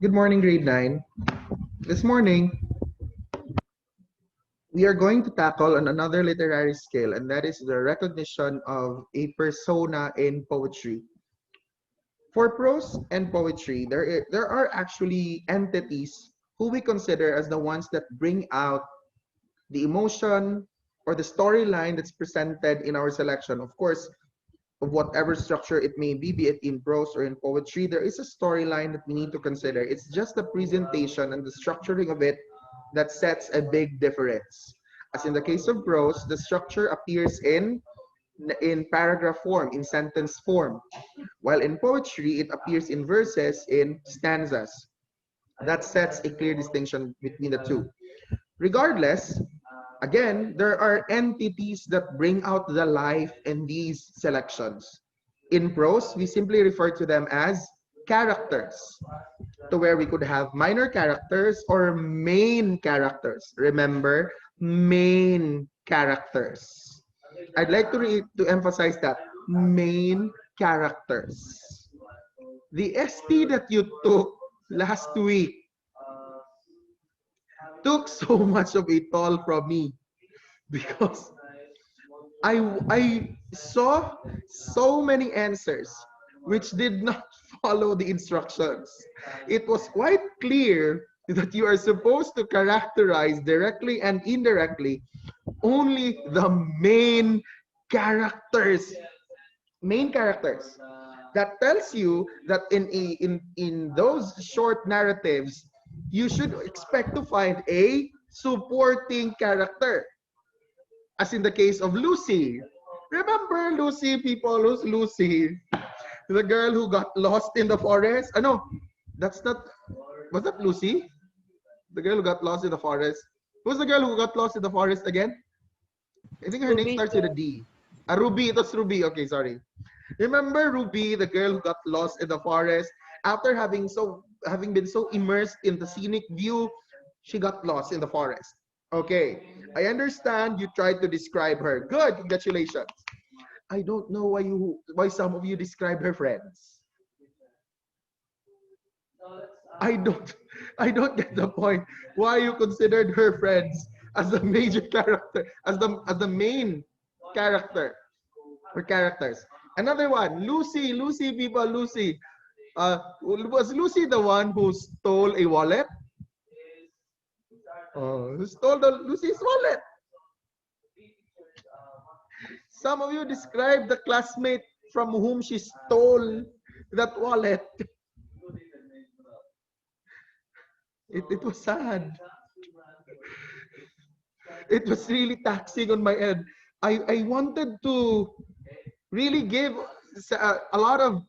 Good morning, grade 9. This morning, we are going to tackle on another literary skill, and that is the recognition of a persona in poetry. For prose and poetry, there are actually entities who we consider as the ones that bring out the emotion or the storyline that's presented in our selection. Of course, of whatever structure it may be it in prose or in poetry, there is a storyline that we need to consider. It's just the presentation and the structuring of it that sets a big difference. As in the case of prose, the structure appears in paragraph form, in sentence form, while in poetry, it appears in verses, in stanzas. That sets a clear distinction between the two. Regardless, again, there are entities that bring out the life in these selections. In prose, we simply refer to them as characters, to where we could have minor characters or main characters. Remember, main characters. I'd like to emphasize that main characters. The ST that you took last week took so much of a toll from me because I saw so many answers which did not follow the instructions. It was quite clear that you are supposed to characterize directly and indirectly only the main characters. Main characters. That tells you that in those short narratives, you should expect to find a supporting character, as in the case of Lucy. Remember Lucy, people? Who's Lucy? The girl who got lost in the forest? No, that's not. Was that Lucy? The girl who got lost in the forest? Who's the girl who got lost in the forest again? I think her name Ruby, starts with a sir. D. Ruby. It was Ruby. Okay, sorry. Remember Ruby, the girl who got lost in the forest after having been so immersed in the scenic view, she got lost in the forest. Okay, I understand you tried to describe her. Good, congratulations. I don't know why some of you describe her friends. I don't I don't get the point why you considered her friends as the major character, as the main character or characters. Another one, Lucy, Lucy people, Lucy. Was Lucy the one who stole a wallet? Who stole Lucy's wallet? Some of you described the classmate from whom she stole that wallet. It was sad. It was really taxing on my end. I wanted to really give a lot of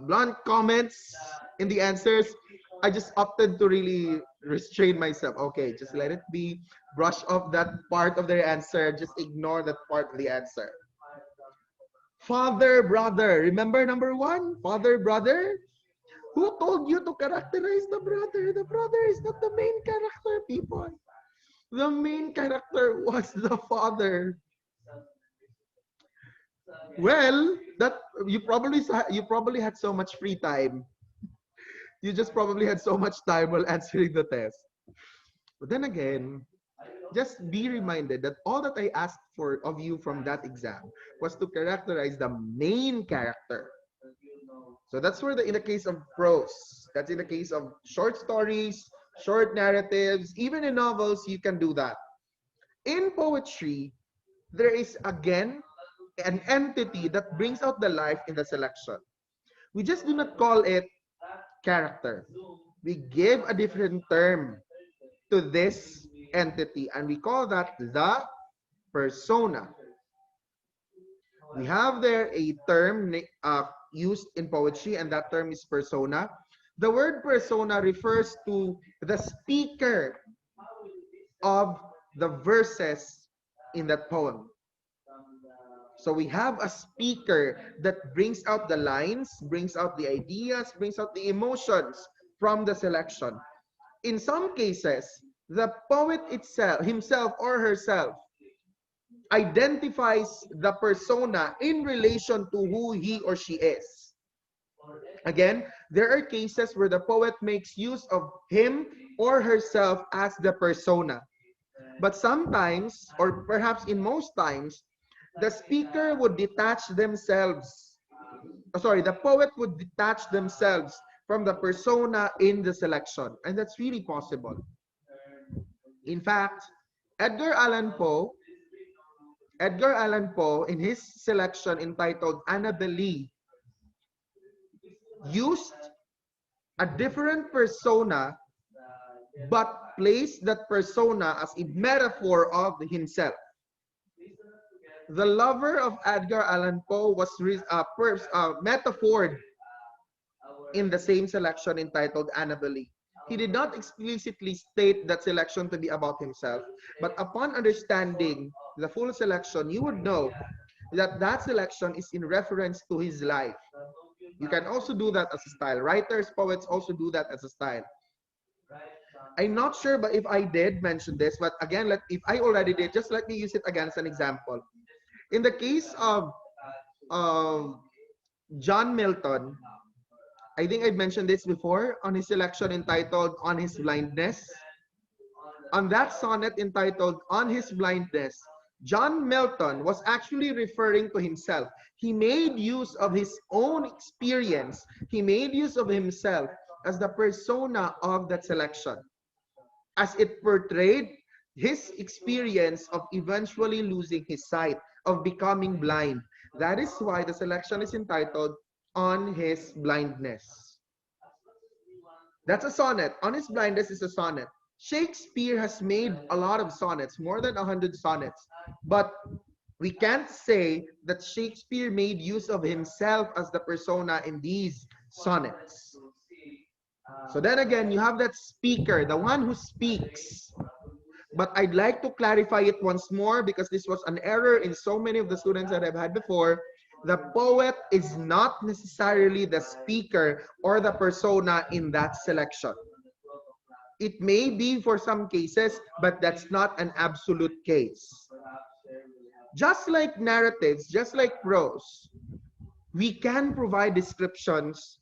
blunt comments in the answers. I just opted to really restrain myself. Okay, just let it be. Brush off that part of the answer. Just ignore that part of the answer. Father, brother. Remember number one? Father, brother? Who told you to characterize the brother? The brother is not the main character, people. The main character was the father. Well, that you probably had so much free time. You just probably had so much time while answering the test. But then again, just be reminded that all that I asked for of you from that exam was to characterize the main character. So that's where in the case of prose, that's in the case of short stories, short narratives, even in novels, you can do that. In poetry, there is again an entity that brings out the life in the selection. We just do not call it character. We give a different term to this entity, and we call that the persona. We have there a term used in poetry, and that term is persona. The word persona refers to the speaker of the verses in that poem. So we have a speaker that brings out the lines, brings out the ideas, brings out the emotions from the selection. In some cases, the poet itself, himself or herself, identifies the persona in relation to who he or she is. Again, There are cases where the poet makes use of him or herself as the persona. But sometimes, or perhaps in most times, the speaker would detach themselves, the poet would detach themselves from the persona in the selection. And that's really possible. In fact, Edgar Allan Poe, in his selection entitled Annabel Lee, used a different persona but placed that persona as a metaphor of himself. The lover of Edgar Allan Poe was metaphored in the same selection entitled Annabel Lee. He did not explicitly state that selection to be about himself, but upon understanding the full selection, you would know that that selection is in reference to his life. You can also do that as a style. Writers, poets also do that as a style. I'm not sure but if I did mention this, but again, if I already did, just let me use it again as an example. In the case of John Milton, I think I've mentioned this before on his selection entitled On His Blindness. On that sonnet entitled On His Blindness, John Milton was actually referring to himself. He made use of his own experience. He made use of himself as the persona of that selection, as it portrayed his experience of eventually losing his sight, of becoming blind. That is why the selection is entitled On His Blindness. That's a sonnet. On His Blindness is a sonnet. Shakespeare has made a lot of sonnets, more than 100 sonnets, but we can't say that Shakespeare made use of himself as the persona in these sonnets. So then again, you have that speaker, the one who speaks. But I'd like to clarify it once more because this was an error in so many of the students that I've had before. The poet is not necessarily the speaker or the persona in that selection. It may be for some cases, but that's not an absolute case. Just like narratives, just like prose, we can provide descriptions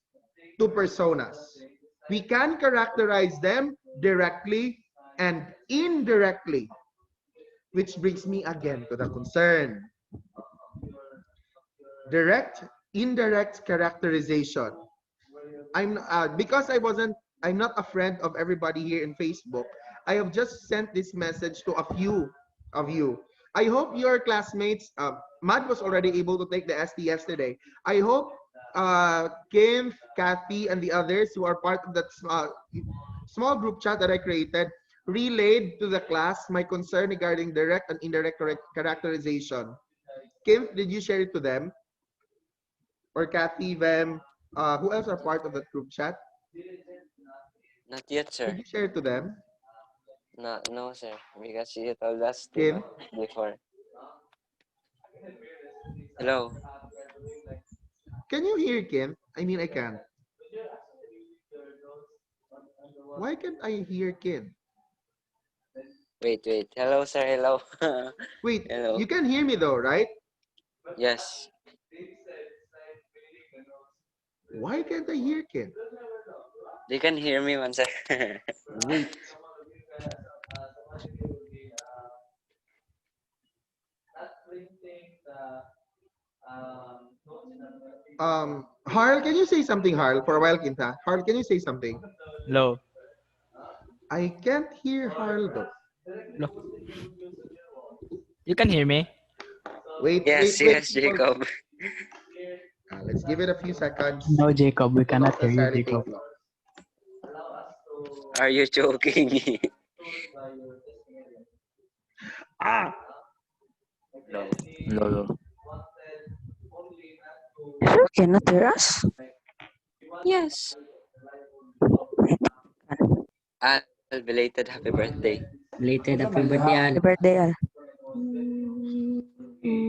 to personas. We can characterize them directly and indirectly, which brings me again to the concern. Direct, indirect characterization. I'm not a friend of everybody here in Facebook. I have just sent this message to a few of you. I hope your classmates, Mad was already able to take the ST yesterday. I hope Kim, Kathy, and the others who are part of that small group chat that I created relayed to the class my concern regarding direct and indirect characterization. Kim, did you share it to them? Or Kathy, Vem, who else are part of that group chat? Not yet, sir. Did you share it to them? No, sir. Because you told us Kim? before. Hello. Can you hear Kim? I mean, I can't. Why can't I hear Kim? Wait. Hello, sir. Hello. Wait, Hello. you can hear me though, right? Yes. Why can't I hear Kim? They can hear me, man, sir. Wait. Harl, can you say something, Harl, for a while, Kinta? Harl, can you say something? Hello. I can't hear Harl though. Hello. You can hear me? Wait, Yes, wait, people. Jacob. Let's give it a few seconds. No, Jacob, we It will cannot not hear you, necessarily Jacob. take long. Are you joking? Ah! No. Lolo. You cannot hear us? Yes. Al, belated happy birthday. Belated happy birthday, Al. Happy birthday, Al.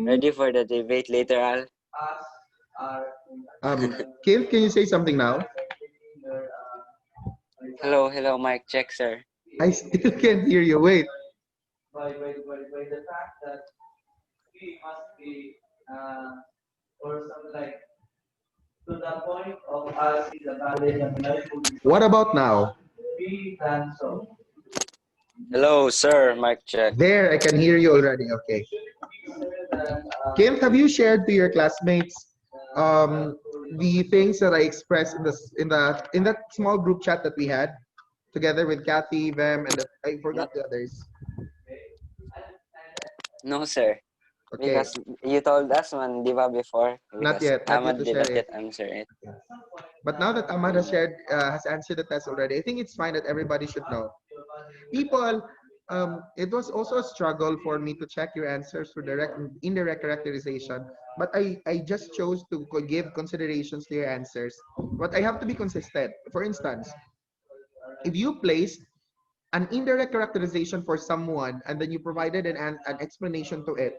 Ready for the debate later, Al? Kim, can you say something now? Hello, mic check, sir. I still can't hear you. Wait. What about now? Hello, sir. Mic check. There, I can hear you already. Okay. Kim, have you shared to your classmates the things that I expressed in that small group chat that we had together with Kathy, Vem, and I forgot the others. No, sir. Okay, Because you told us man, di ba, before? not Because yet Ahmad to did share not it. yet answer it. But now that Ahmad has answered the test already, I think it's fine that everybody should know. People, it was also a struggle for me to check your answers for direct and indirect characterization, but I just chose to give considerations to your answers. But I have to be consistent. For instance, if you placed an indirect characterization for someone and then you provided an explanation to it,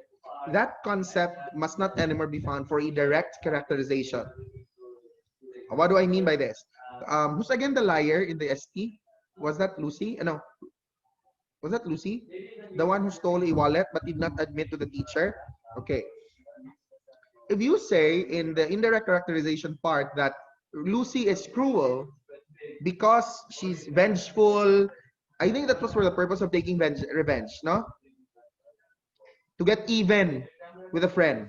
that concept must not anymore be found for a direct characterization. What do I mean by this? Who's again the liar in the ST? Was that Lucy? No, was that Lucy? The one who stole a wallet but did not admit to the teacher? Okay. If you say in the indirect characterization part that Lucy is cruel because she's vengeful, I think that was for the purpose of taking revenge, no? To get even with a friend.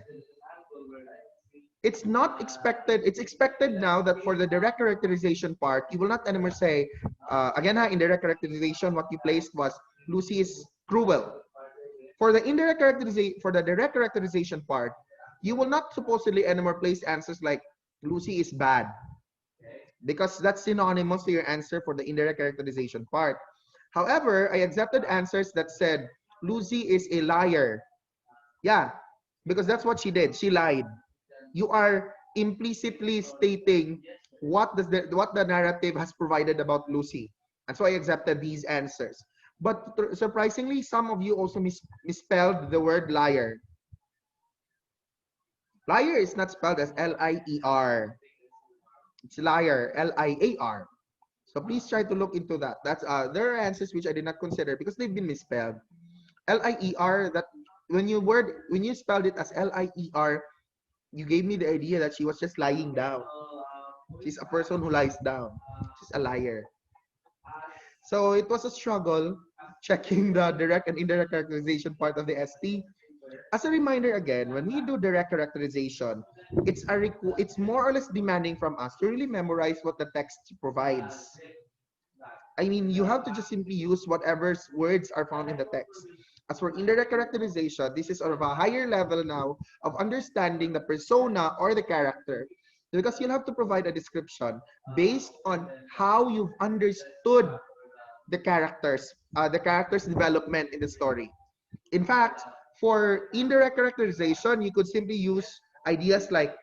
It's not expected, it's expected now that for the direct characterization part, you will not anymore say, again, in direct characterization, what you placed was Lucy is cruel. For the indirect characterization, for the direct characterization part, you will not supposedly anymore place answers like Lucy is bad, because that's synonymous to your answer for the indirect characterization part. However, I accepted answers that said Lucy is a liar. Yeah, because that's what she did. She lied. You are implicitly stating what the narrative has provided about Lucy. And so I accepted these answers. But surprisingly, some of you also misspelled the word liar. Liar is not spelled as L-I-E-R. It's liar, L-I-A-R. So please try to look into that. That's there are answers which I did not consider because they've been misspelled. L-I-E-R, that when you spelled it as L-I-E-R, you gave me the idea that she was just lying down. She's a person who lies down. She's a liar. So it was a struggle checking the direct and indirect characterization part of the ST. As a reminder again, when we do direct characterization, it's more or less demanding from us to really memorize what the text provides. I mean, you have to just simply use whatever words are found in the text. As for indirect characterization, this is of a higher level now of understanding the persona or the character, because you'll have to provide a description based on how you've understood the character's development in the story. In fact, for indirect characterization, you could simply use ideas like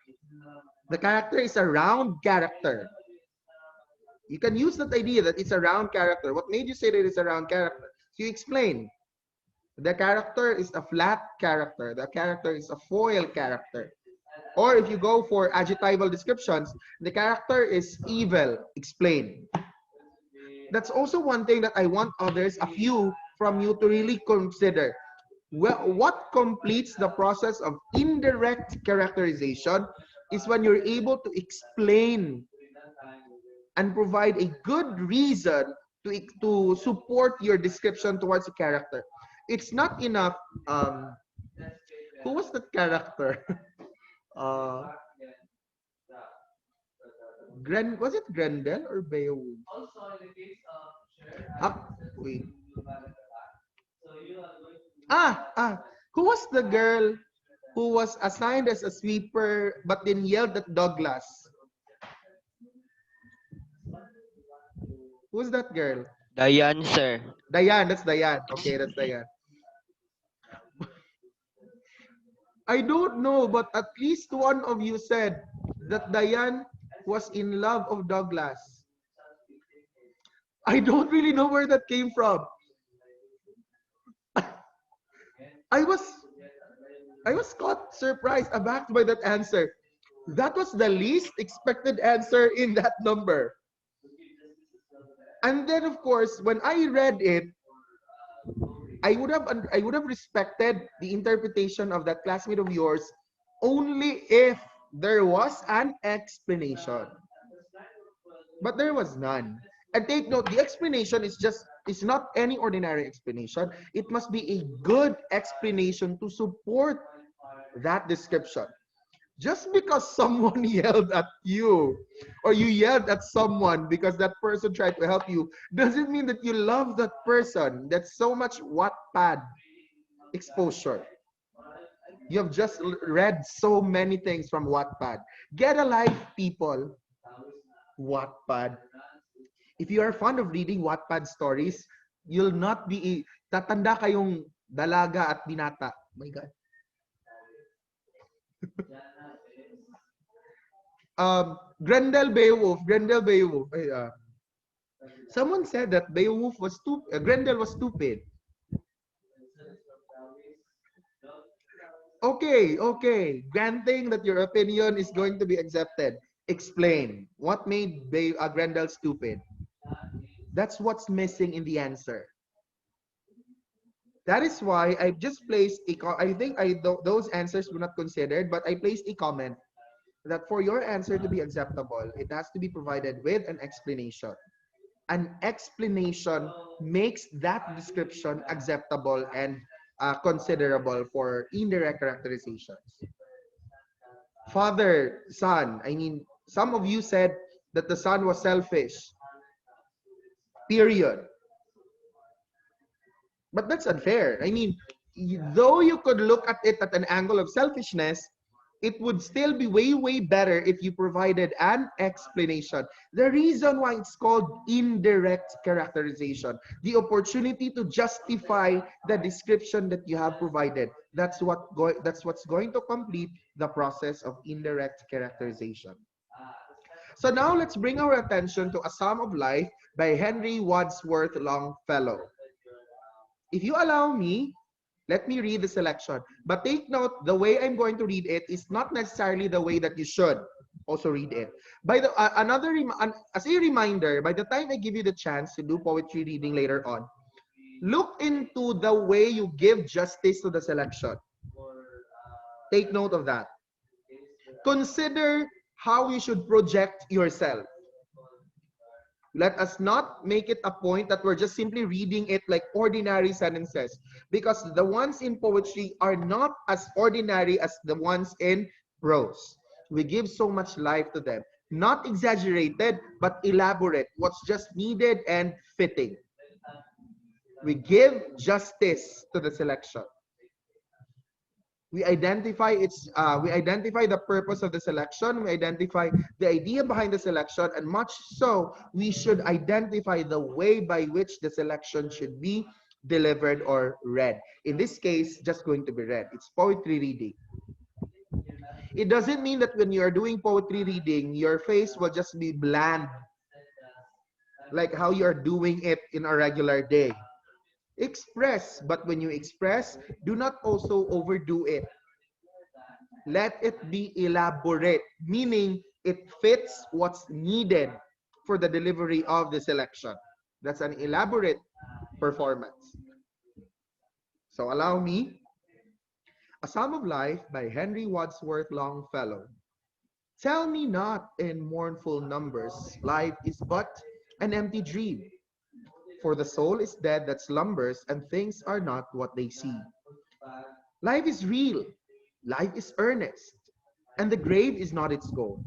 the character is a round character. You can use that idea that it's a round character. What made you say that it's a round character? So you explain. The character is a flat character. The character is a foil character. Or if you go for adjectival descriptions, the character is evil. Explain. That's also one thing that I want a few from you to really consider. Well, what completes the process of indirect characterization is when you're able to explain and provide a good reason to support your description towards a character. It's not enough. Who was that character? uh, was it Grendel or Beowulf? Wait. Who was the girl who was assigned as a sweeper but then yelled at Douglas? Who's that girl? Diane, sir. Diane, that's Diane. Okay, that's Diane. I don't know, but at least one of you said that Diane was in love of Douglas. I don't really know where that came from. I was caught surprised, abacked by that answer. That was the least expected answer in that number. And then of course, when I read it, I would have respected the interpretation of that classmate of yours only if There was an explanation, but there was none. And take note, the explanation is not any ordinary explanation. It must be a good explanation to support that description. Just because someone yelled at you or you yelled at someone because that person tried to help you doesn't mean that you love that person. That's so much Wattpad exposure. You have just read so many things from Wattpad. Get a life, people. Wattpad. If you are fond of reading Wattpad stories, you'll not be tatanda kayong dalaga at binata. Oh my God. Grendel Beowulf. Someone said that Beowulf was stupid. Grendel was stupid. Okay. Granting that your opinion is going to be accepted. Explain. What made Grendel stupid? That's what's missing in the answer. That is why I just placed I think those answers were not considered, but I placed a comment that for your answer to be acceptable, it has to be provided with an explanation. An explanation makes that description acceptable and considerable for indirect characterizations. Father, son. I mean, some of you said that the son was selfish. Period. But that's unfair. I mean, though you could look at it at an angle of selfishness, it would still be way better if you provided an explanation. The reason why it's called indirect characterization, the opportunity to justify the description that you have provided. That's what's going to complete the process of indirect characterization. So now let's bring our attention to A Psalm of Life by Henry Wadsworth Longfellow. If you allow me, let me read the selection. But take note, the way I'm going to read it is not necessarily the way that you should also read it. By the as a reminder, by the time I give you the chance to do poetry reading later on, look into the way you give justice to the selection. Take note of that. Consider how you should project yourself. Let us not make it a point that we're just simply reading it like ordinary sentences, because the ones in poetry are not as ordinary as the ones in prose. We give so much life to them. Not exaggerated, but elaborate. What's just needed and fitting. We give justice to the selection. We identify the purpose of the selection, we identify the idea behind the selection, and much so, we should identify the way by which the selection should be delivered or read. In this case, just going to be read. It's poetry reading. It doesn't mean that when you are doing poetry reading, your face will just be bland, like how you are doing it in a regular day. Express, but when you express, do not also overdo it. Let it be elaborate, meaning it fits what's needed for the delivery of the selection. That's an elaborate performance. So allow me. A Psalm of Life by Henry Wadsworth Longfellow. Tell me not in mournful numbers, life is but an empty dream. For the soul is dead that slumbers, and things are not what they seem. Life is real, life is earnest, and the grave is not its goal.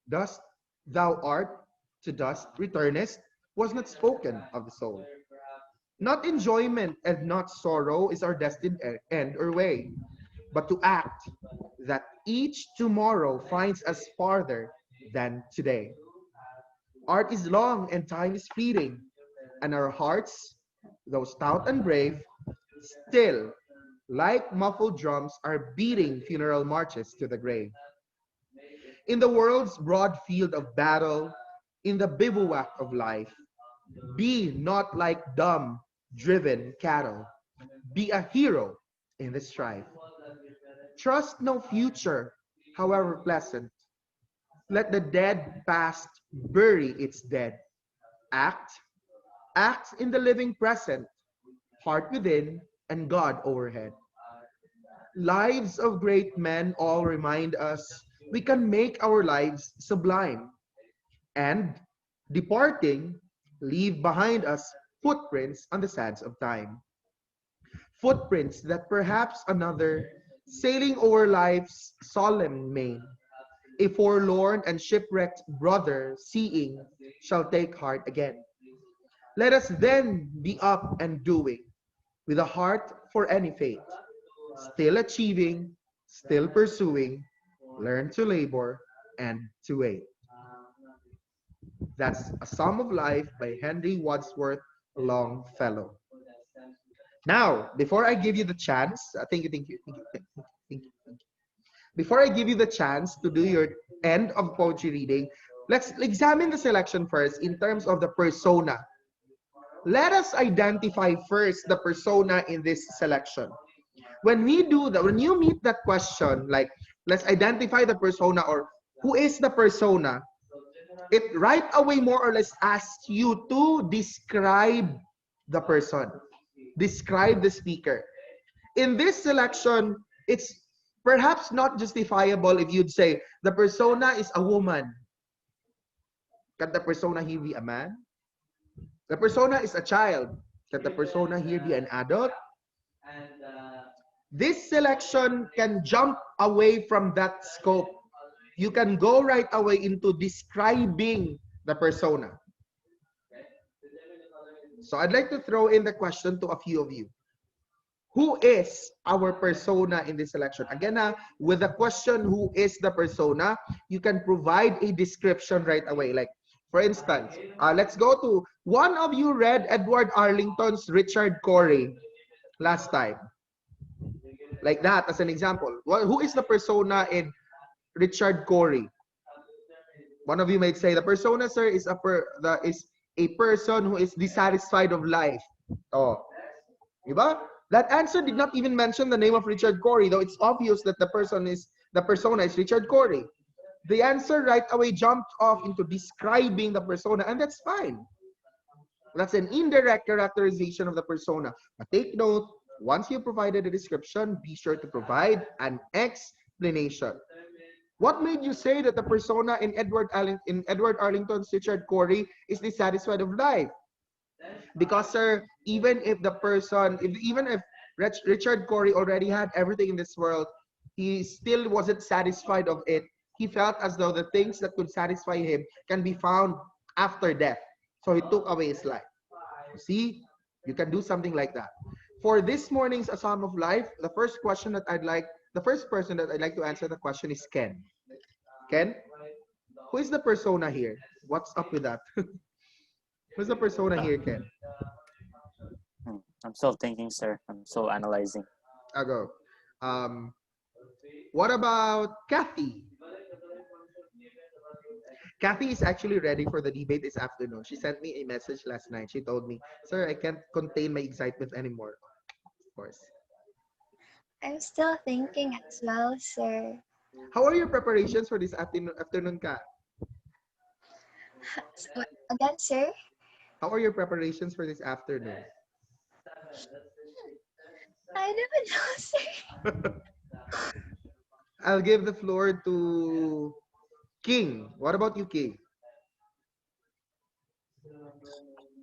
Dust thou art, to dust returnest, was not spoken of the soul. Not enjoyment and not sorrow is our destined end or way, but to act that each tomorrow finds us farther than today. Art is long and time is fleeting, and our hearts, though stout and brave, still, like muffled drums, are beating funeral marches to the grave. In the world's broad field of battle, in the bivouac of life, be not like dumb, driven cattle. Be a hero in the strife. Trust no future, however pleasant. Let the dead past bury its dead. Act, act in the living present, heart within and God overhead. Lives of great men all remind us we can make our lives sublime, and departing, leave behind us footprints on the sands of time. Footprints that perhaps another, sailing over life's solemn main, a forlorn and shipwrecked brother, seeing, shall take heart again. Let us then be up and doing, with a heart for any fate, still achieving, still pursuing, learn to labor and to wait. That's A Psalm of Life by Henry Wadsworth Longfellow. Now, before I give you the chance, thank you. Before I give you the chance to do your end of poetry reading, let's examine the selection first in terms of the persona. Let us identify first the persona in this selection. When we do that, when you meet that question, like, let's identify the persona or who is the persona, it right away more or less asks you to describe the person, describe the speaker. In this selection, it's perhaps not justifiable if you'd say the persona is a woman. Can the persona here be a man? The persona is a child. Can the persona here be an adult? This selection can jump away from that scope. You can go right away into describing the persona. So I'd like to throw in the question to a few of you. Who is our persona in this selection? Again, with the question, who is the persona, you can provide a description right away. Like, for instance, let's go to, one of you read Edward Arlington's Richard Cory last time. Like that, as an example. Who is the persona in Richard Cory? One of you might say, the persona, sir, is a person who is dissatisfied of life. Oh, diba? That answer did not even mention the name of Richard Cory, though it's obvious that the persona is Richard Cory. The answer right away jumped off into describing the persona, and that's fine. That's an indirect characterization of the persona. But take note, once you provided a description, be sure to provide an explanation. What made you say that the persona in Edward Arlington's Richard Cory is dissatisfied of life? Because, sir, even if Richard Cory already had everything in this world, he still wasn't satisfied of it. He felt as though the things that could satisfy him can be found after death. So he took away his life. See, you can do something like that. For this morning's A Psalm of Life, the first person that I'd like to answer the question is Ken. Ken, who is the persona here? What's up with that? Who's the persona here, Ken? I'm still thinking, sir. I'm still analyzing. I'll go. What about Kathy? Kathy is actually ready for the debate this afternoon. She sent me a message last night. She told me, sir, I can't contain my excitement anymore. Of course. I'm still thinking as well, sir. How are your preparations for this afternoon, Kat? So, again, sir? How are your preparations for this afternoon? I don't know, sir. I'll give the floor to King. What about you, King?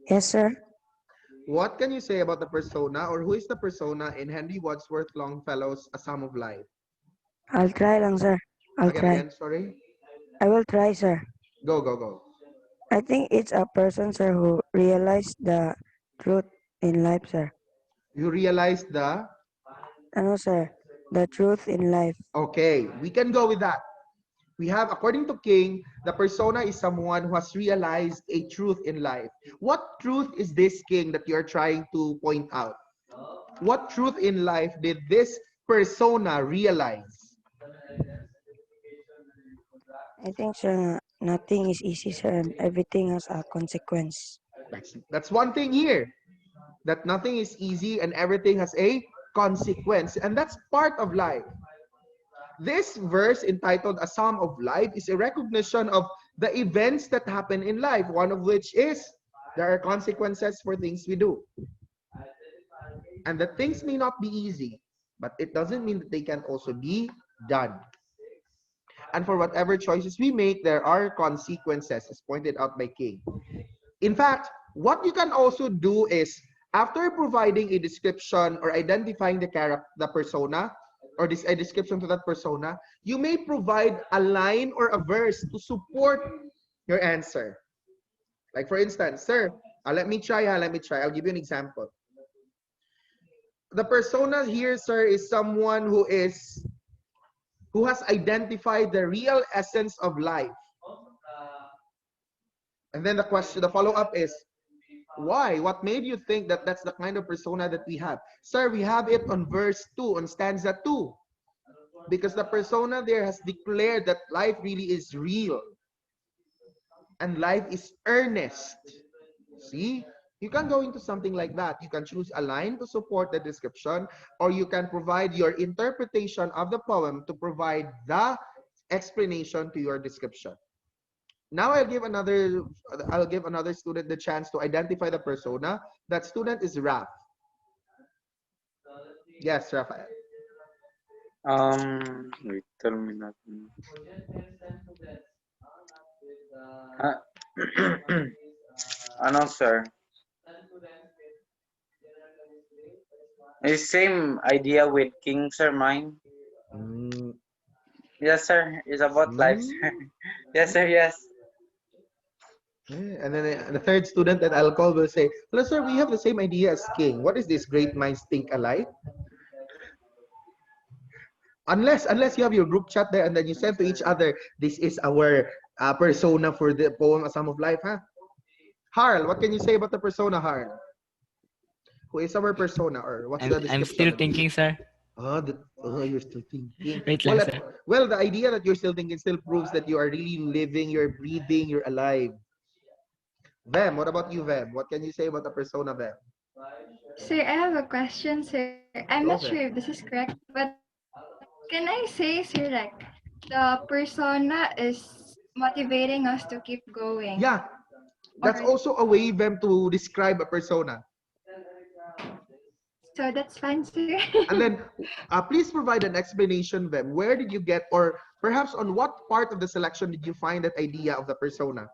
Yes, sir. What can you say about the persona, or who is the persona in Henry Wadsworth Longfellow's A Psalm of Life? I'll try lang, sir. I'll try. Again, sorry. I will try, sir. Go. I think it's a person, sir, who realized the truth in life, sir. You realize the... Ano, sir? The truth in life. Okay, we can go with that. We have, according to King, the persona is someone who has realized a truth in life. What truth is this, King, that you're trying to point out? What truth in life did this persona realize? I think, sir, nothing is easy, sir, and everything has a consequence. That's one thing here. That nothing is easy and everything has a consequence. And that's part of life. This verse entitled A Psalm of Life is a recognition of the events that happen in life, one of which is there are consequences for things we do. And that things may not be easy, but it doesn't mean that they can't also be done. And for whatever choices we make, there are consequences, as pointed out by King. In fact, what you can also do is, after providing a description or identifying the character, the persona, or a description to that persona, you may provide a line or a verse to support your answer. Like for instance, sir, let me try. I'll give you an example. The persona here, sir, is someone who has identified the real essence of life. And then the follow-up is, why? What made you think that that's the kind of persona that we have? Sir, we have it on verse 2, on stanza 2. Because the persona there has declared that life really is real. And life is earnest. See? You can go into something like that. You can choose a line to support the description, or you can provide your interpretation of the poem to provide the explanation to your description. Now I'll give another student the chance to identify the persona. That student is Raf. Yes, Rafael. Wait, tell me that. Ano, sir? Is same idea with King, sir, mine? Mm. Yes, sir. It's about life, sir. Yes, sir, yes. And then the third student that I'll call will say, hello, sir, we have the same idea as King. What is this? Great minds think alike? Unless you have your group chat there and then you send to each other, this is our persona for the poem A Sum of Life, huh? Harl, what can you say about the persona, Harl? Who is our persona, or what's the description? I'm still thinking, sir. You're still thinking. Wait lang, sir. Well, the idea that you're still thinking still proves that you are really living, you're breathing, you're alive. Vem, what about you, Vem? What can you say about the persona, Vem? Sir, I have a question, sir. I'm not sure if this is correct, but can I say, sir, like the persona is motivating us to keep going? Yeah, that's also a way, Vem, to describe a persona. So that's fine, sir. And then, please provide an explanation, Vem. Where did you get, or perhaps on what part of the selection did you find that idea of the persona?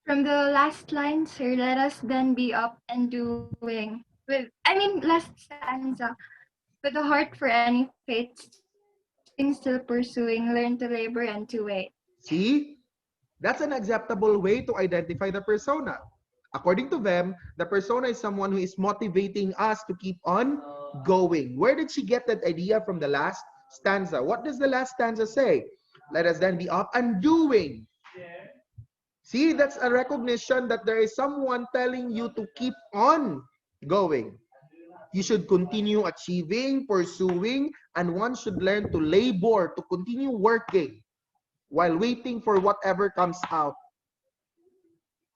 From the last line, sir, let us then be up and doing. Last stanza. With a heart for any fate, still pursuing, learn to labor and to wait. See? That's an acceptable way to identify the persona. According to them, the persona is someone who is motivating us to keep on going. Where did she get that idea from the last stanza? What does the last stanza say? Let us then be up and doing. See, that's a recognition that there is someone telling you to keep on going. You should continue achieving, pursuing, and one should learn to labor, to continue working while waiting for whatever comes out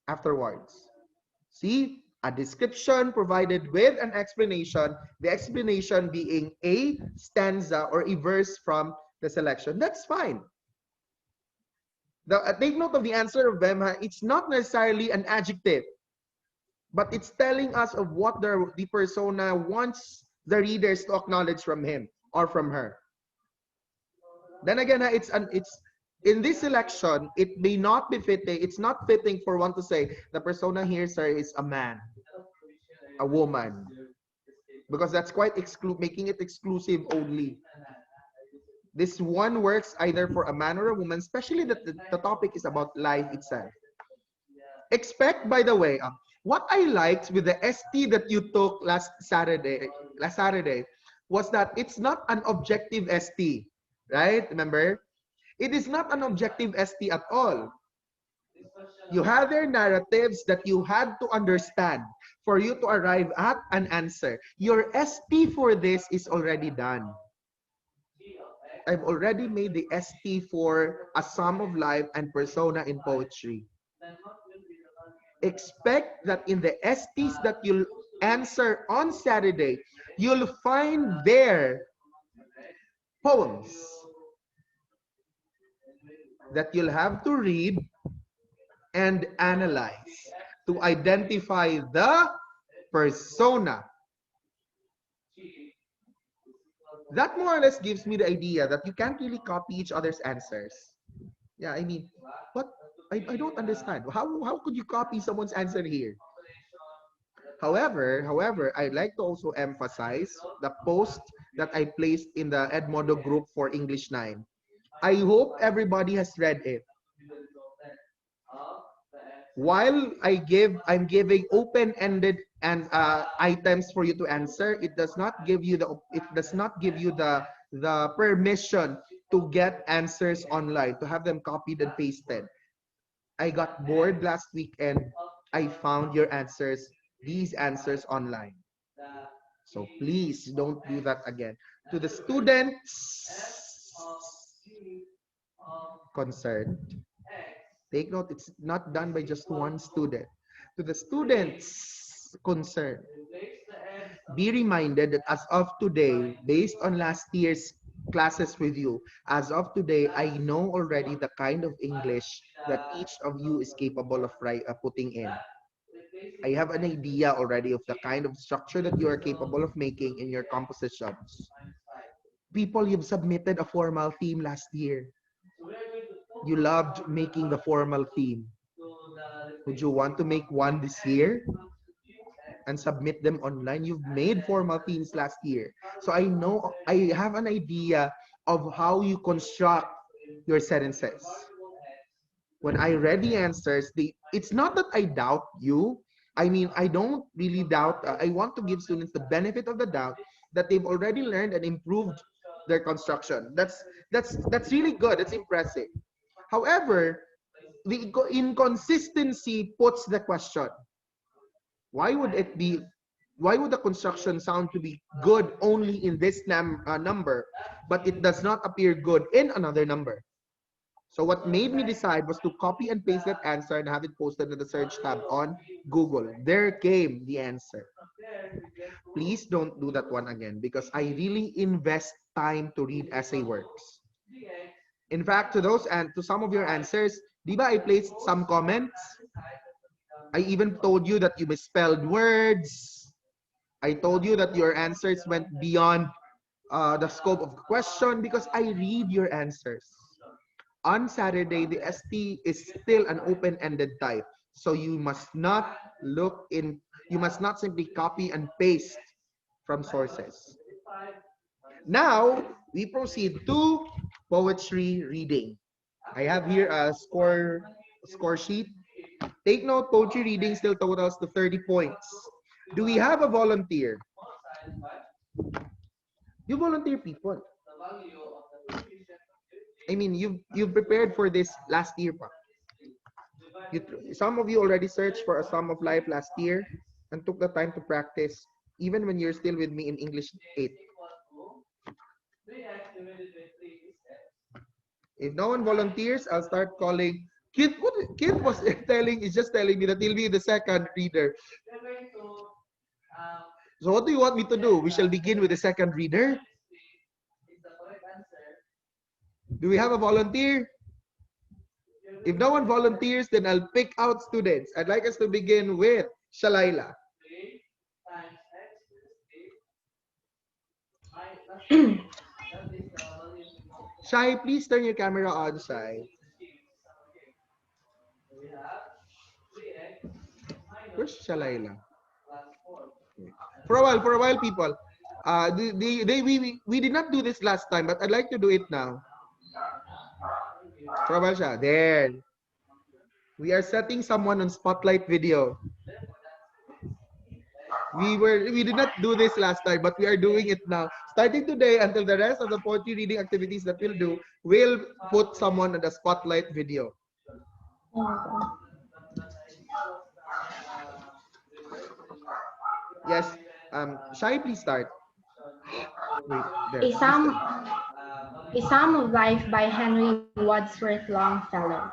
afterwards. See, a description provided with an explanation, the explanation being a stanza or a verse from the selection. That's fine. Take note of the answer of Vemha. It's not necessarily an adjective, but it's telling us of what the persona wants the readers to acknowledge from him or from her. Then again, it's in this selection, it may not be fitting. It's not fitting for one to say the persona here, sir, is a man, a woman, because that's quite making it exclusive only. This one works either for a man or a woman, especially that the topic is about life itself. Expect, by the way, what I liked with the ST that you took last Saturday was that it's not an objective ST, right? Remember? It is not an objective ST at all. You had their narratives that you had to understand for you to arrive at an answer. Your ST for this is already done. I've already made the ST for A Sum of Life and Persona in Poetry. Expect that in the STs that you'll answer on Saturday, you'll find there poems that you'll have to read and analyze to identify the persona. That more or less gives me the idea that you can't really copy each other's answers. Yeah, I mean, what? I don't understand. How could you copy someone's answer here? However, I'd like to also emphasize the post that I placed in the Edmodo group for English 9. I hope everybody has read it. While I'm giving open-ended and items for you to answer, it does not give you the permission to get answers online, to have them copied and pasted. I got bored last weekend. I found your answers, these answers online. So please don't do that again. To the students concerned, take note, it's not done by just one student. To the students concerned, be reminded that as of today, based on last year's classes with you, as of today, I know already the kind of English that each of you is capable of putting in. I have an idea already of the kind of structure that you are capable of making in your compositions. People, you've submitted a formal theme last year. You loved making the formal theme. Would you want to make one this year and submit them online? You've made formal themes last year. So I have an idea of how you construct your sentences. When I read the answers, it's not that I doubt you. I mean, I don't really doubt. I want to give students the benefit of the doubt that they've already learned and improved their construction. That's really good. It's impressive. However, the inconsistency puts the question: why would it be? Why would the construction sound to be good only in this number, but it does not appear good in another number? So what made me decide was to copy and paste that answer and have it posted in the search tab on Google. There came the answer. Please don't do that one again because I really invest time to read essay works. In fact, to some of your answers, di ba I placed some comments? I even told you that you misspelled words. I told you that your answers went beyond the scope of the question because I read your answers. On Saturday, the ST is still an open-ended type. So you must not you must not simply copy and paste from sources. Now, we proceed to poetry reading. I have here a score sheet. Take note, poetry reading still totals to 30 points. Do we have a volunteer? You volunteer people. I mean, you've prepared for this last year pa. Some of you already searched for a Sum of Life last year and took the time to practice, even when you're still with me in English 8. If no one volunteers, I'll start calling. Kid was is just telling me that he'll be the second reader. So what do you want me to do? We shall begin with the second reader. Do we have a volunteer? If no one volunteers, then I'll pick out students. I'd like us to begin with Shalaila. Shai, please turn your camera on, Shai. Where's Shalaila? For a while, people. We did not do this last time, but I'd like to do it now. For a while siya. There. We are setting someone on spotlight video. We did not do this last time, but we are doing it now. Starting today until the rest of the poetry reading activities that we'll do, we'll put someone on the spotlight video. Yes. Shai, please start. Wait, there. A Psalm of Life by Henry Wadsworth Longfellow.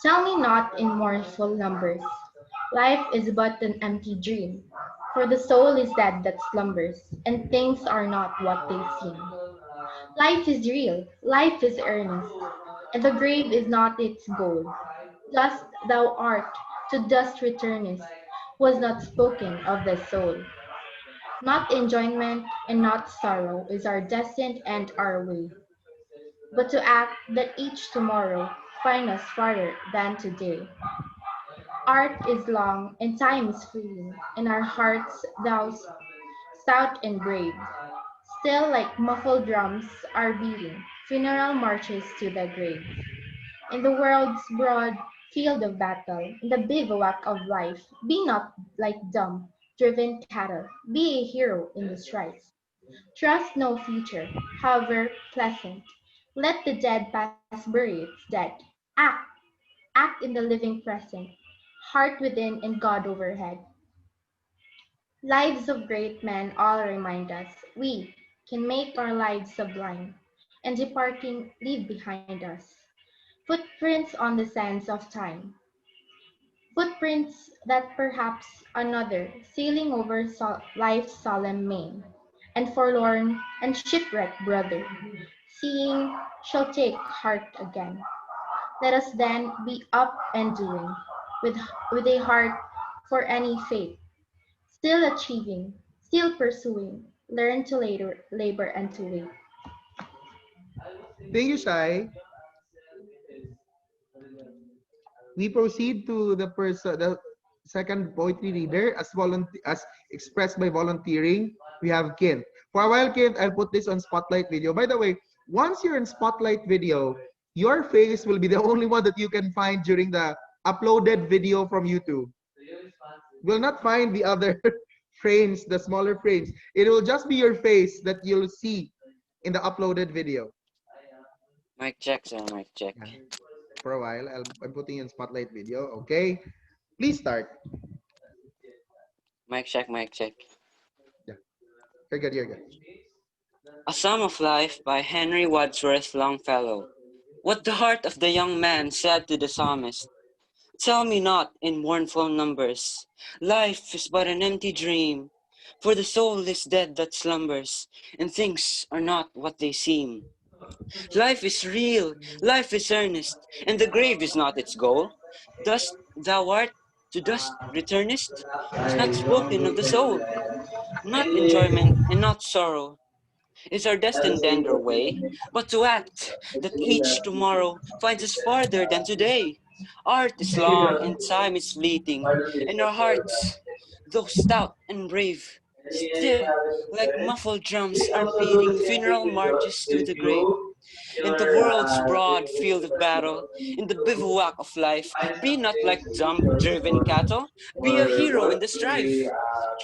Tell me not in mournful numbers, life is but an empty dream, for the soul is dead that slumbers, and things are not what they seem. Life is real, life is earnest, and the grave is not its goal. Dust thou art, to dust returnest, was not spoken of the soul. Not enjoyment and not sorrow is our destined and our way, but to act that each tomorrow find us farther than today. Art is long and time is fleeting, and our hearts thou stout and brave. Still like muffled drums are beating, funeral marches to the grave. In the world's broad field of battle, in the bivouac of life, be not like dumb, driven cattle, be a hero in the strife. Trust no future, however pleasant. Let the dead past bury its dead. Act, act in the living present, heart within and God overhead. Lives of great men all remind us we can make our lives sublime, and departing leave behind us footprints on the sands of time, footprints that perhaps another, sailing over life's solemn main, and forlorn and shipwrecked brother, seeing shall take heart again. Let us then be up and doing, with a heart for any fate, still achieving, still pursuing, learn to labor and to wait. Thank you, Shai. We proceed to the second poetry reader as expressed by volunteering. We have Kent. For a while, Kent, I'll put this on Spotlight video. By the way, once you're in Spotlight video, your face will be the only one that you can find during the uploaded video from YouTube. Will not find the other frames, the smaller frames. It will just be your face that you'll see in the uploaded video. Mic check, sir. Mic check. Yeah. For a while, I'm putting in Spotlight video. Okay, please start. Mic check. Mic check. Yeah, you're good. You're good. A Sum of Life by Henry Wadsworth Longfellow. What the heart of the young man said to the psalmist. Tell me not in mournful numbers. Life is but an empty dream. For the soul is dead that slumbers, and things are not what they seem. Life is real, life is earnest, and the grave is not its goal. Dust thou art, to dust returnest, is not spoken of the soul. Not enjoyment and not sorrow is our destined end or way, but to act that each tomorrow finds us farther than today. Art is long and time is fleeting, and our hearts, though stout and brave, still, like muffled drums, are beating funeral marches to the grave. In the world's broad field of battle, in the bivouac of life, be not like dumb, driven cattle, be a hero in the strife.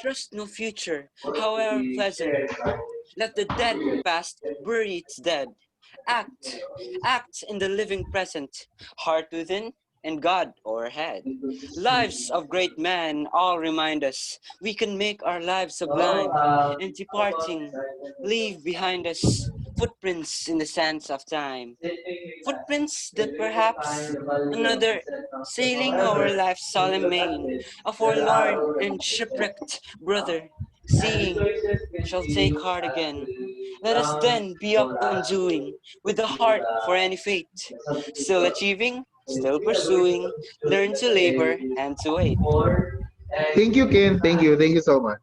Trust no future, however pleasant, let the dead past bury its dead. Act, act in the living present, heart within and God o'erhead. Lives of great men all remind us we can make our lives sublime, and departing, leave behind us footprints in the sands of time. Footprints that perhaps another, sailing over life's solemn main, a forlorn and shipwrecked brother, seeing shall take heart again. Let us then be up and doing, with a heart for any fate. Still achieving, still pursuing, learn to labor and to wait. Thank you, Ken. Thank you. Thank you so much.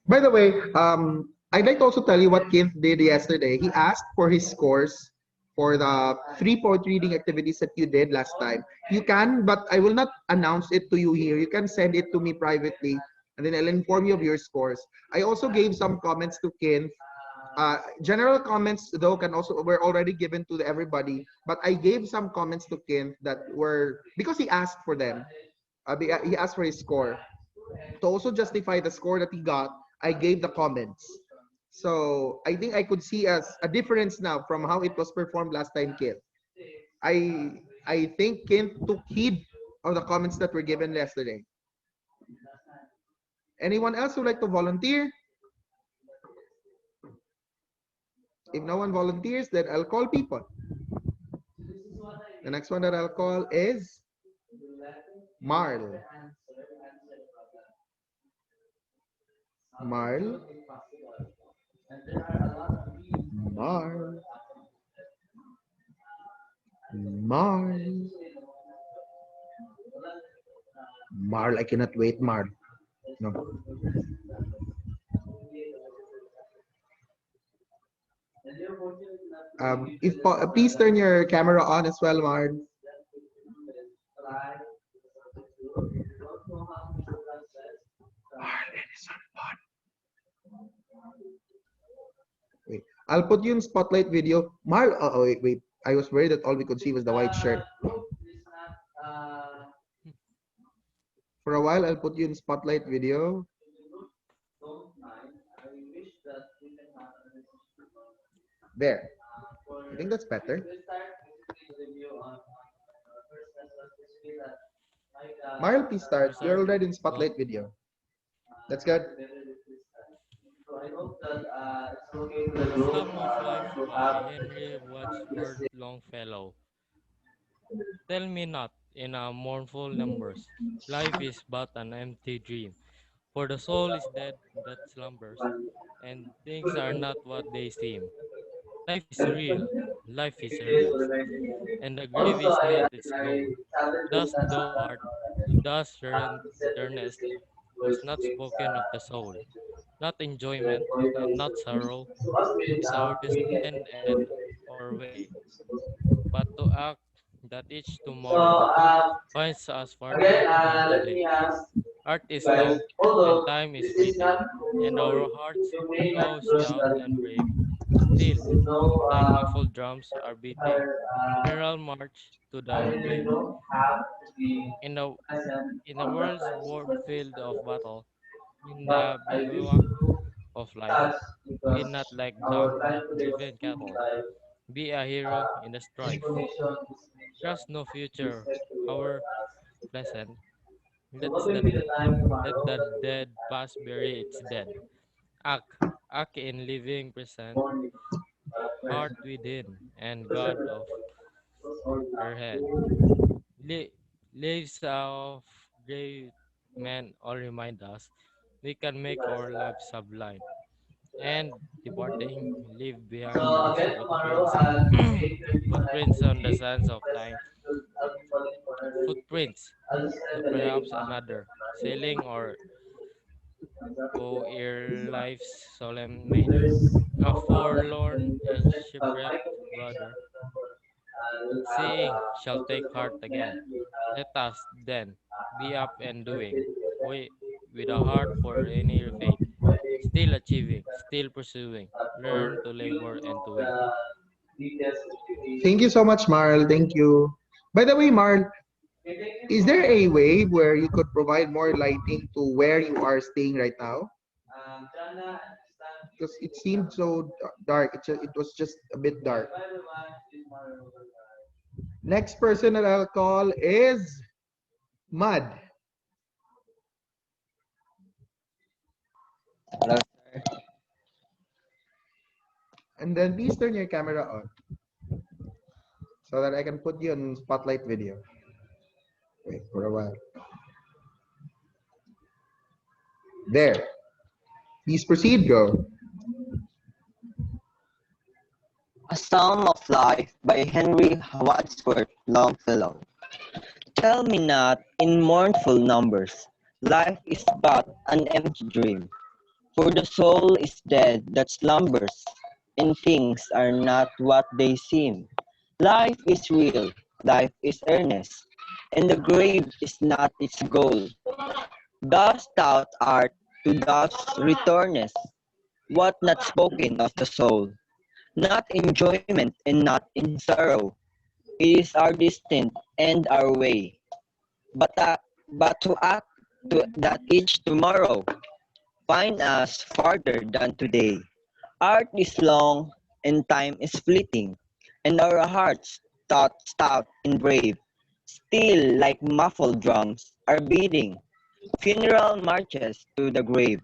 By the way, I'd like to also tell you what Keith did yesterday. He asked for his scores for the three poetry reading activities that you did last time. You can, but I will not announce it to you here. You can send it to me privately, and then I'll inform you of your scores. I also gave some comments to Keith. General comments though can also were already given to everybody, but I gave some comments to Keith that were because he asked for them. He asked for his score. To also justify the score that he got, I gave the comments. So I think I could see as a difference now from how it was performed last time, Kent. I think Kent took heed of the comments that were given yesterday. Anyone else who would like to volunteer? If no one volunteers, then I'll call people. The next one that I'll call is Marl. Marl. Marl. Marl. Marl, I cannot wait, Marl. No. Please turn your camera on as well, Marl. Wait, I'll put you in spotlight video. Marl, wait. I was worried that all we could see was the white shirt. For a while, I'll put you in spotlight video. There. I think that's better. Marl, please start. You're already in spotlight video. That's good. A Sum of Life by Henry Wadsworth Longfellow. Tell me not in a mournful numbers. Life is but an empty dream. For the soul is dead that slumbers, and things are not what they seem. Life is real, life is earnest, and the grave is not its goal. Thus thou art, thus earnest, was not spoken of the soul. Not enjoyment, and not sorrow, is our destined end or way, but to act that each tomorrow finds us farther than today. Art is long, and time is fleeting, and our hearts, though stout and brave, still, like muffled drums, are beating. Funeral march to the grave. In the in the world's warm field of battle, in the bivouac of life, be not like dumb, driven cattle. Be a hero in the strife. Trust no future, however pleasant. Let the let the dead past bury its dead. Act, act in living present, heart within, and God of her head. Li- Lives of great men all remind us we can make our lives sublime. And departing, leave behind us footprints, footprints on the sands of time, footprints to perhaps another, sailing or go ere life's solemn main. A forlorn and shipwrecked brother, seeing shall take heart again. Let us, then, be up and doing, we, with a heart for any fate, still achieving, still pursuing, learn to labor and to wait. Thank you so much, Marl. Thank you. By the way, Marl, is there a way where you could provide more lighting to where you are staying right now? Because it seemed so dark. It was just a bit dark. Next person that I'll call is Mud. Hello, And then please turn your camera on so that I can put you on spotlight video. Wait for a while. There. Please proceed, go. A Psalm of Life by Henry Wadsworth Longfellow. Tell me not in mournful numbers, life is but an empty dream. For the soul is dead that slumbers, and things are not what they seem. Life is real, life is earnest, and the grave is not its goal. Thus thou art, to thus returnest, what not spoken of the soul. Not enjoyment and not in sorrow, it is our distant and our way. But, but to act that each tomorrow find us farther than today. Art is long and time is fleeting, and our hearts, thought stout and brave, still like muffled drums are beating funeral marches to the grave.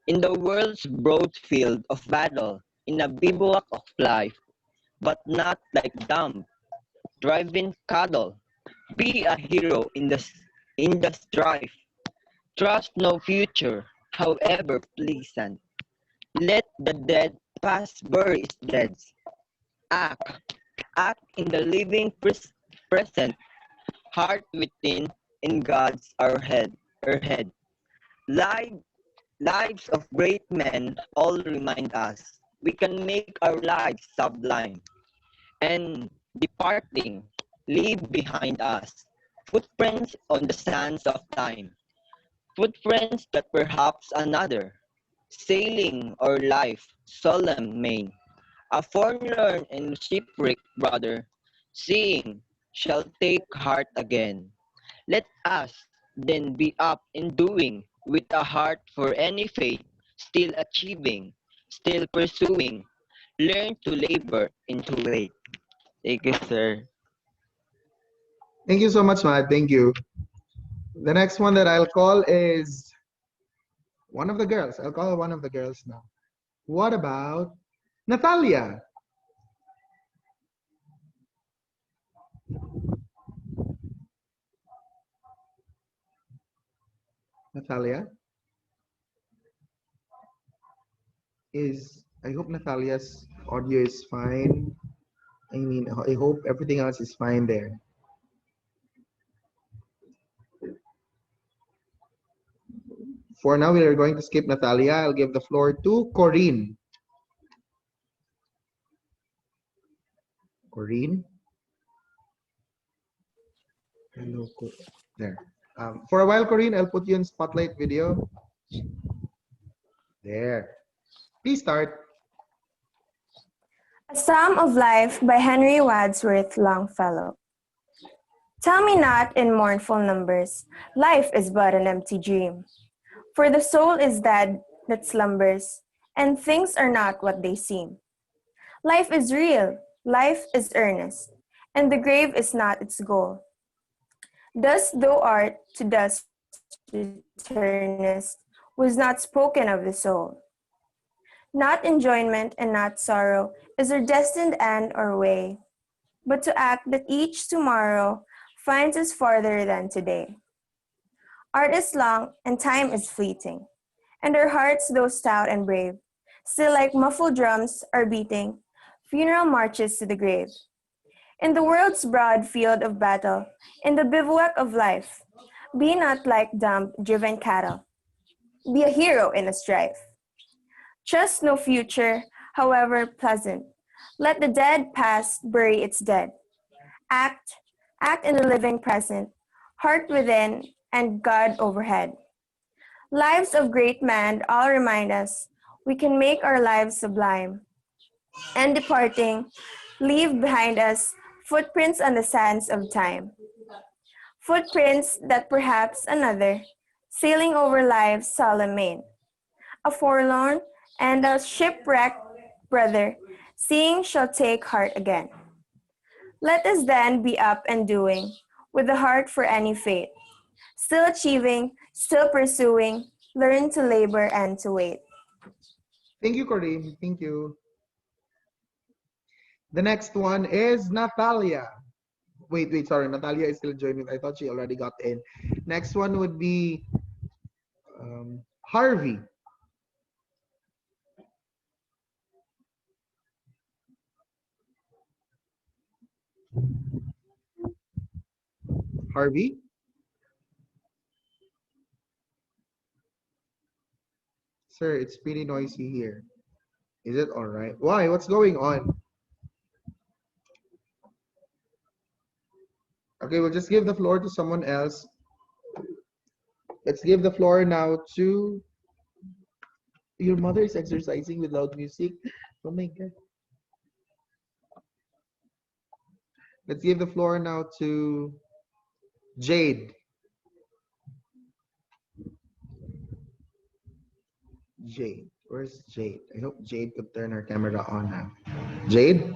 In the world's broad field of battle, in a bivouac of life, but not like dumb, driving cattle. Be a hero in the strife. Trust no future, however pleasant. Let the dead past bury its dead. Act, act in the living present, heart within, in God's our head. Live, lives of great men all remind us we can make our lives sublime. and departing, leave behind us footprints on the sands of time, footprints that perhaps another, sailing or life, solemn main, a forlorn and shipwrecked brother, seeing, shall take heart again. Let us then be up and doing, with a heart for any fate, still achieving, still pursuing, learn to labor and to wait. Thank you, sir. Thank you so much, Matt. Thank you. The next one that I'll call is one of the girls. I'll call one of the girls now. What about Natalia? Natalia I hope Natalia's audio is fine. I mean, I hope everything else is fine there. For now, we are going to skip Natalia. I'll give the floor to Corinne. Corinne? Hello, there. For a while, Corinne, I'll put you in spotlight video. There. Please start. A Psalm of Life by Henry Wadsworth Longfellow. Tell me not in mournful numbers, life is but an empty dream. For the soul is dead that slumbers, and things are not what they seem. Life is real, life is earnest, and the grave is not its goal. Dust thou art, to dust returnest, was not spoken of the soul. Not enjoyment and not sorrow is our destined end or way, but to act that each tomorrow finds us farther than today. Art is long and time is fleeting, and our hearts, though stout and brave, still like muffled drums are beating funeral marches to the grave. In the world's broad field of battle, in the bivouac of life, be not like dumb, driven cattle. Be a hero in a strife. Trust no future, however pleasant. Let the dead past bury its dead. Act, act in the living present, heart within and God overhead. Lives of great men all remind us we can make our lives sublime. And departing, leave behind us footprints on the sands of time. Footprints that perhaps another, sailing over life's solemn main, a forlorn and a shipwrecked brother, seeing shall take heart again. Let us then be up and doing, with a heart for any fate, still achieving, still pursuing, learn to labor and to wait. Thank you, Corinne. Thank you. The next one is Natalia. Wait, sorry. Natalia is still joining. I thought she already got in. Next one would be Harvey. Harvey? Sir, it's pretty noisy here. Is it all right? Why? What's going on? Okay, we'll just give the floor to someone else. Let's give the floor now to... Your mother is exercising with loud music. Oh my God. Let's give the floor now to Jade. Jade. Where's Jade? I hope Jade could turn her camera on now. Jade?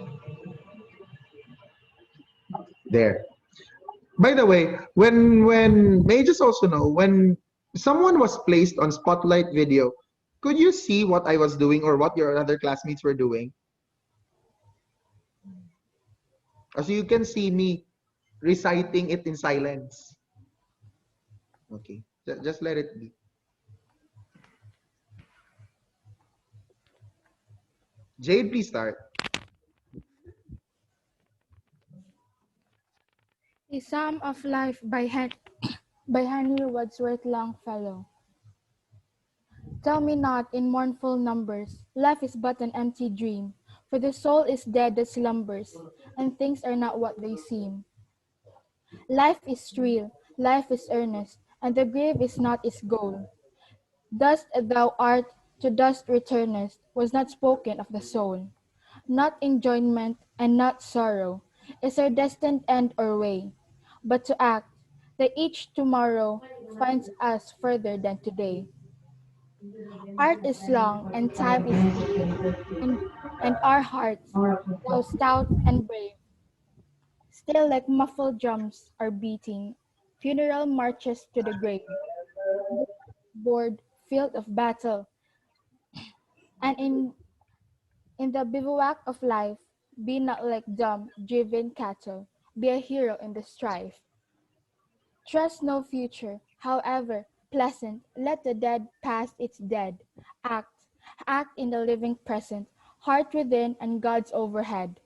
There. By the way, when may I just also know, when someone was placed on spotlight video, could you see what I was doing or what your other classmates were doing? So you can see me reciting it in silence. Okay, just let it be. Jade, please start. A Psalm of Life by Henry Wadsworth Longfellow. Tell me not in mournful numbers, life is but an empty dream. For the soul is dead that slumbers, and things are not what they seem. Life is real, life is earnest, and the grave is not its goal. Dust thou art, to dust returnest, was not spoken of the soul. Not enjoyment and not sorrow is our destined end or way, but to act that each tomorrow finds us further than today. Art is long and time is fleeting, and, and our hearts, though stout and brave, still like muffled drums are beating, funeral marches to the grave, the board field of battle, and in the bivouac of life, be not like dumb, driven cattle, be a hero in the strife. Trust no future, however pleasant, let the dead past its dead. Act, act in the living present, heart within and God's overhead.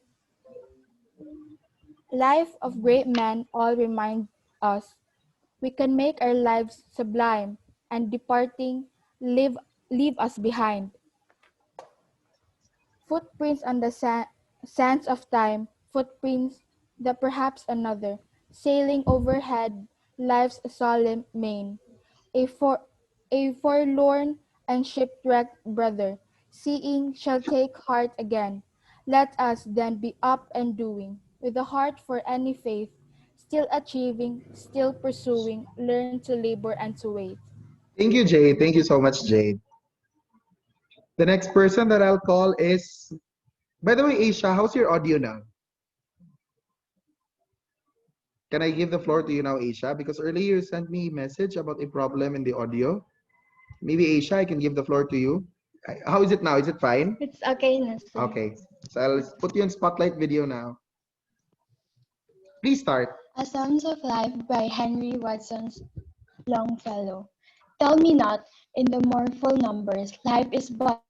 Life of great men all remind us we can make our lives sublime and departing leave, leave us behind. Footprints on the sands of time, footprints that perhaps another, sailing overhead life's solemn main, a, a forlorn and shipwrecked brother, seeing shall take heart again. Let us then be up and doing, with a heart for any faith, still achieving, still pursuing, learn to labor and to wait. Thank you, Jade. Thank you so much, Jade. The next person that I'll call is, by the way, Aisha, how's your audio now? Can I give the floor to you now, Aisha? Because earlier you sent me a message about a problem in the audio. Maybe Aisha, I can give the floor to you. How is it now? Is it fine? It's okay na, sir. Okay. So I'll put you in spotlight video now. Please start. A Songs of Life by Henry Wadson's Longfellow. Tell me not, in the mournful numbers, life is but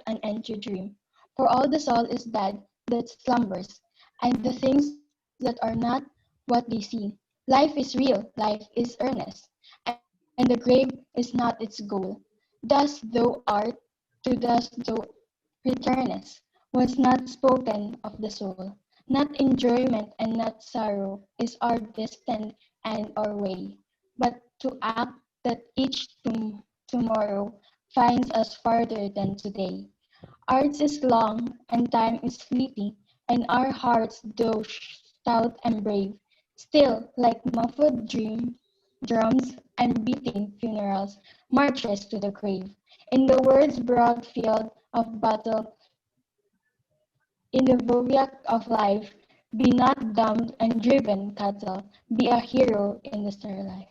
an empty dream. For all the soul is dead that slumbers, and the things that are not what they seem. Life is real, life is earnest, and the grave is not its goal. Dust thou art, to dust thou returnest, was not spoken of the soul. Not enjoyment and not sorrow is our destined end or way, but to act that each tomorrow finds us farther than today. Ours is long, and time is fleeting, and our hearts, though stout and brave, still, like muffled drums and beating funerals, marches to the grave. In the world's broad field of battle, in the bivouac of life, be not dumb and driven cattle, be a hero in the star life.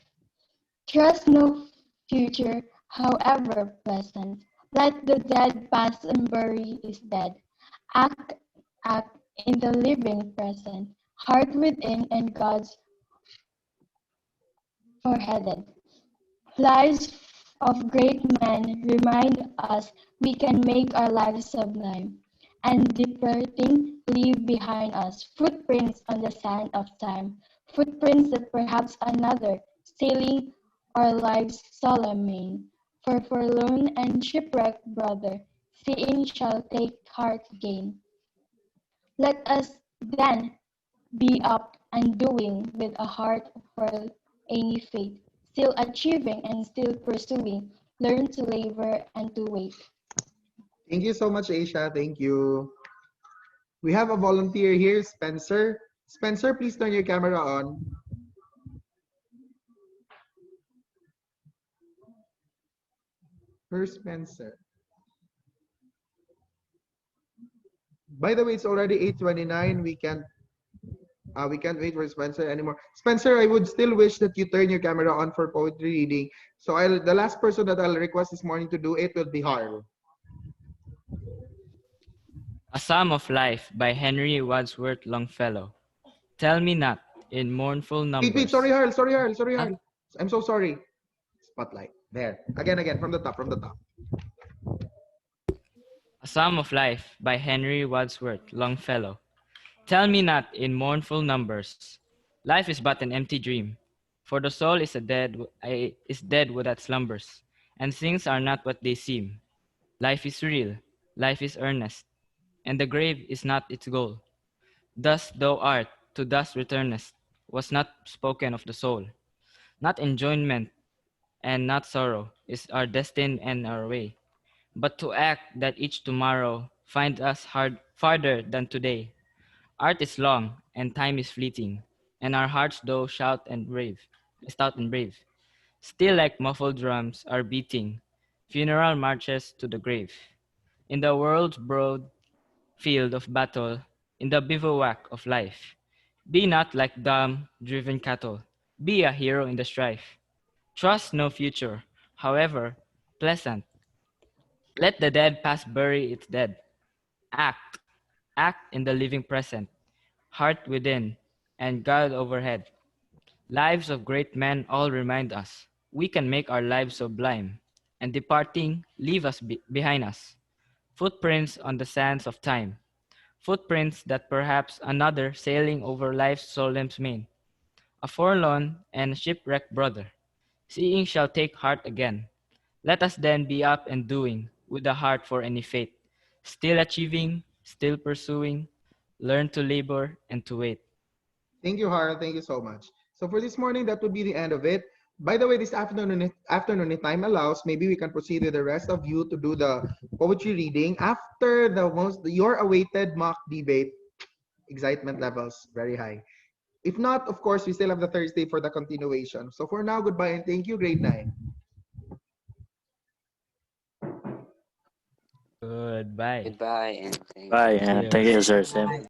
Trust no future, however pleasant. Let the dead past and bury is dead. Act, act in the living present. Heart within and God's foreheaded. Lives of great men remind us we can make our lives sublime, and departing leave behind us footprints on the sand of time, footprints that perhaps another, sailing our lives solemn main, for forlorn and shipwrecked brother, seeing shall take heart again. Let us then be up and doing with a heart for any fate, still achieving and still pursuing, learn to labor and to wait. Thank you so much, Aisha. Thank you. We have a volunteer here, Spencer. Spencer, please turn your camera on. Where's Spencer? By the way, it's already 8:29. We can't wait for Spencer anymore. Spencer, I would still wish that you turn your camera on for poetry reading. So the last person that I'll request this morning to do it will be Harl. A Psalm of Life by Henry Wadsworth Longfellow. Tell me not, in mournful Wait, numbers. sorry, Harl. Sorry, Huh? Harl. I'm so sorry. Spotlight. There. Again, from the top. A Psalm of Life by Henry Wadsworth Longfellow. Tell me not in mournful numbers. Life is but an empty dream. For the soul is dead without slumbers, and things are not what they seem. Life is real, life is earnest, and the grave is not its goal. Dust thou art, to dust returnest, was not spoken of the soul. Not enjoyment and not sorrow is our destiny and our way, but to act that each tomorrow finds us hard farther than today. Art is long and time is fleeting, and our hearts though stout and brave, still like muffled drums are beating, funeral marches to the grave. In the world's broad field of battle, in the bivouac of life, be not like dumb, driven cattle, be a hero in the strife. Trust no future, however pleasant. Let the dead past bury its dead. Act, act in the living present, heart within, and God overhead. Lives of great men all remind us we can make our lives sublime, and departing, leave us behind us. Footprints on the sands of time, footprints that perhaps another sailing over life's solemn main, a forlorn and shipwrecked brother, seeing shall take heart again. Let us then be up and doing, with a heart for any fate, still achieving, still pursuing, learn to labor and to wait. Thank you, Har. Thank you so much. So for this morning, that would be the end of it. By the way, this afternoon, if time allows, maybe we can proceed with the rest of you to do the poetry reading after your awaited mock debate. Excitement levels very high. If not, of course, we still have the Thursday for the continuation. So for now, goodbye and thank you, grade 9. Goodbye. Goodbye and thank Bye, you. See and you. thank you, Sir Sim.